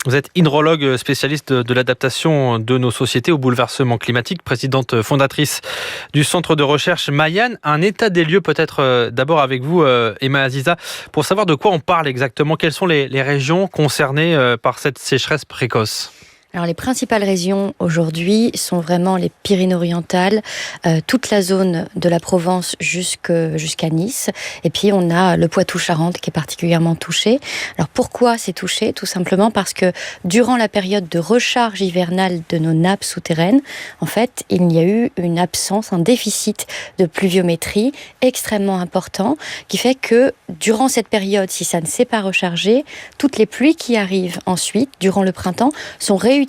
Vous êtes hydrologue spécialiste de l'adaptation de nos sociétés au bouleversement climatique, présidente fondatrice du centre de recherche Mayan. Un état des lieux peut-être d'abord avec vous, Emma Aziza, pour savoir de quoi on parle exactement. Quelles sont les régions concernées par cette sécheresse précoce ? Alors les principales régions aujourd'hui sont vraiment les Pyrénées-Orientales, toute la zone de la Provence jusqu'à Nice. Et puis on a le Poitou-Charentes qui est particulièrement touché. Alors pourquoi c'est touché ? Tout simplement parce que durant la période de recharge hivernale de nos nappes souterraines, en fait, il y a eu une absence, un déficit de pluviométrie extrêmement important qui fait que durant cette période, si ça ne s'est pas rechargé, toutes les pluies qui arrivent ensuite, durant le printemps, sont réutilisées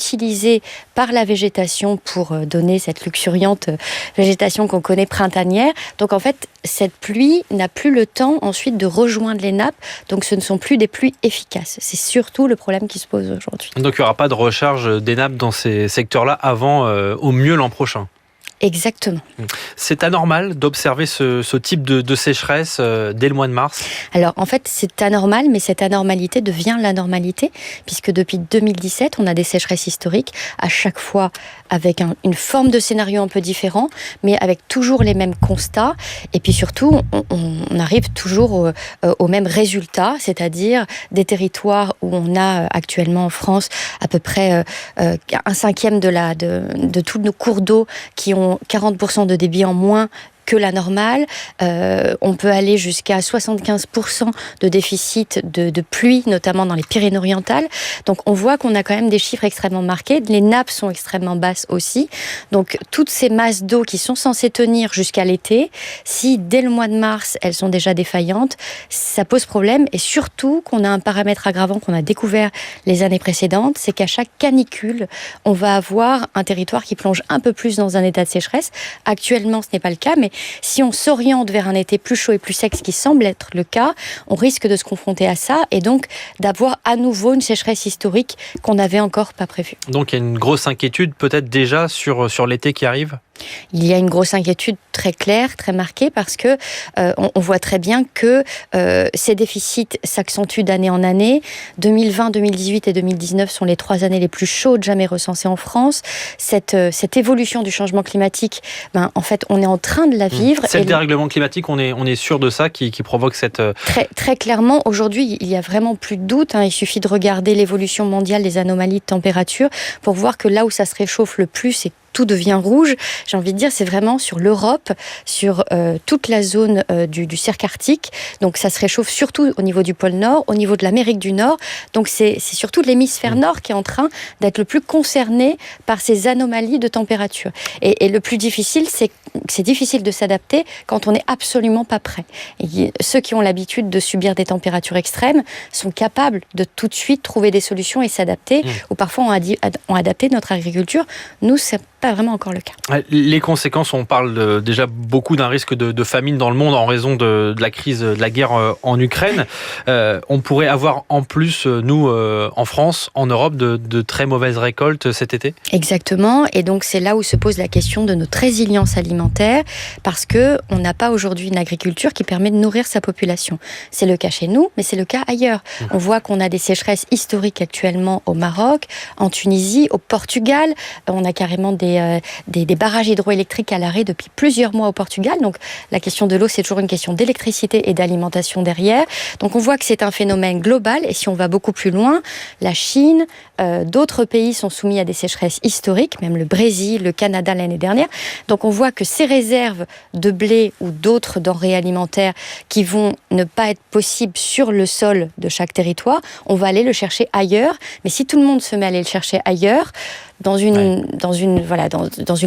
par la végétation pour donner cette luxuriante végétation qu'on connaît printanière. Donc en fait, cette pluie n'a plus le temps ensuite de rejoindre les nappes, donc ce ne sont plus des pluies efficaces. C'est surtout le problème qui se pose aujourd'hui. Donc il n'y aura pas de recharge des nappes dans ces secteurs-là avant au mieux l'an prochain. Exactement. C'est anormal d'observer ce type de sécheresse dès le mois de mars ? Alors en fait c'est anormal, mais cette anormalité devient la normalité, puisque depuis 2017 on a des sécheresses historiques, à chaque fois avec une forme de scénario un peu différent, mais avec toujours les mêmes constats, et puis surtout on arrive toujours au même résultat, c'est-à-dire des territoires où on a actuellement en France à peu près un cinquième de tous nos cours d'eau qui ont 40% de débit en moins que la normale. On peut aller jusqu'à 75% de déficit de pluie, notamment dans les Pyrénées-Orientales. Donc on voit qu'on a quand même des chiffres extrêmement marqués. Les nappes sont extrêmement basses aussi. Donc toutes ces masses d'eau qui sont censées tenir jusqu'à l'été, si dès le mois de mars, elles sont déjà défaillantes, ça pose problème. Et surtout qu'on a un paramètre aggravant qu'on a découvert les années précédentes, c'est qu'à chaque canicule, on va avoir un territoire qui plonge un peu plus dans un état de sécheresse. Actuellement, ce n'est pas le cas, mais si on s'oriente vers un été plus chaud et plus sec, ce qui semble être le cas, on risque de se confronter à ça et donc d'avoir à nouveau une sécheresse historique qu'on n'avait encore pas prévue. Donc il y a une grosse inquiétude peut-être déjà sur l'été qui arrive ? Il y a une grosse inquiétude très claire, très marquée, parce que on voit très bien que ces déficits s'accentuent d'année en année. 2020, 2018 et 2019 sont les 3 années les plus chaudes jamais recensées en France. Cette évolution du changement climatique, en fait, on est en train de la vivre. C'est le dérèglement climatique, on est sûr de ça, qui provoque cette... Très, très clairement, aujourd'hui, il y a vraiment plus de doute. Il suffit de regarder l'évolution mondiale des anomalies de température pour voir que là où ça se réchauffe le plus, c'est tout devient rouge. J'ai envie de dire, c'est vraiment sur l'Europe, sur toute la zone du cercle arctique. Donc ça se réchauffe surtout au niveau du pôle Nord, au niveau de l'Amérique du Nord. Donc c'est surtout l'hémisphère Nord qui est en train d'être le plus concerné par ces anomalies de température. Et le plus difficile, c'est que c'est difficile de s'adapter quand on n'est absolument pas prêt. Et ceux qui ont l'habitude de subir des températures extrêmes sont capables de tout de suite trouver des solutions et s'adapter, ou parfois ont adapté notre agriculture. Nous, c'est pas vraiment encore le cas. Les conséquences, on parle déjà beaucoup d'un risque de famine dans le monde en raison de la crise, de la guerre en Ukraine. On pourrait avoir en plus, nous, en France, en Europe, de très mauvaises récoltes cet été ? Exactement, et donc c'est là où se pose la question de notre résilience alimentaire, parce qu'on n'a pas aujourd'hui une agriculture qui permet de nourrir sa population. C'est le cas chez nous, mais c'est le cas ailleurs. On voit qu'on a des sécheresses historiques actuellement au Maroc, en Tunisie, au Portugal. On a carrément des barrages hydroélectriques à l'arrêt depuis plusieurs mois au Portugal. Donc la question de l'eau, c'est toujours une question d'électricité et d'alimentation derrière. Donc on voit que c'est un phénomène global, et si on va beaucoup plus loin, la Chine, d'autres pays sont soumis à des sécheresses historiques, même le Brésil, le Canada l'année dernière. Donc on voit que ces réserves de blé ou d'autres denrées alimentaires qui vont ne pas être possibles sur le sol de chaque territoire, on va aller le chercher ailleurs. Mais si tout le monde se met à aller le chercher ailleurs, dans une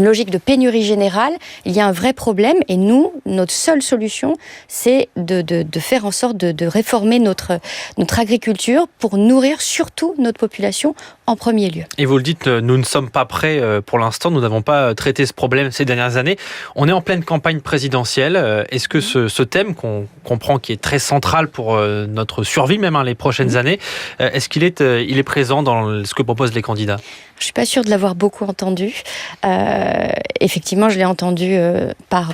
logique de pénurie générale, il y a un vrai problème. Et nous, notre seule solution, c'est de faire en sorte de réformer notre agriculture pour nourrir surtout notre population en premier lieu. Et vous le dites, nous ne sommes pas prêts pour l'instant, nous n'avons pas traité ce problème ces dernières années. On est en pleine campagne présidentielle. Est-ce que ce thème qu'on comprend qui est très central pour notre survie, même les prochaines années, est-ce qu'il est présent dans ce que proposent les candidats ? Je ne suis pas sûre de l'avoir beaucoup entendu. Effectivement, je l'ai entendu par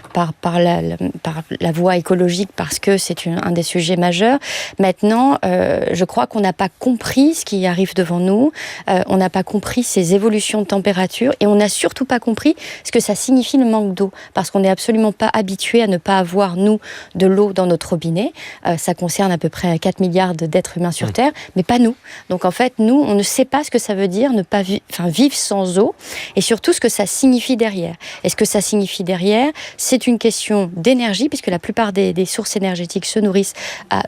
la voie écologique parce que c'est un des sujets majeurs. Maintenant, je crois qu'on n'a pas compris ce qui arrive devant nous, on n'a pas compris ces évolutions de température et on n'a surtout pas compris ce que ça signifie le manque d'eau, parce qu'on n'est absolument pas habitué à ne pas avoir, nous, de l'eau dans notre robinet. Ça concerne à peu près 4 milliards d'êtres humains sur Terre, mais pas nous. Donc en fait, nous, on ne sait pas ce que ça veut dire ne pas vivre sans eau, et surtout ce que ça signifie derrière. Et ce que ça signifie derrière, c'est une question d'énergie, puisque la plupart des sources énergétiques se nourrissent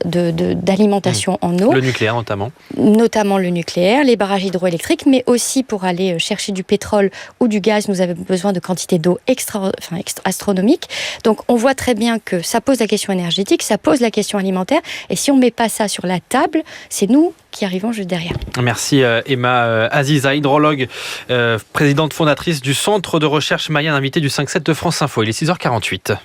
d'alimentation en eau. Le nucléaire notamment. Notamment le nucléaire, les barrages hydroélectriques, mais aussi pour aller chercher du pétrole ou du gaz, nous avons besoin de quantités d'eau astronomiques. Donc on voit très bien que ça pose la question énergétique, ça pose la question alimentaire, et si on ne met pas ça sur la table, c'est nous qui arrivons juste derrière. Merci Emma Aziza, hydrologue, présidente fondatrice du Centre de recherche Mayenne, invitée du 5-7 de France Info. Il est 6h48.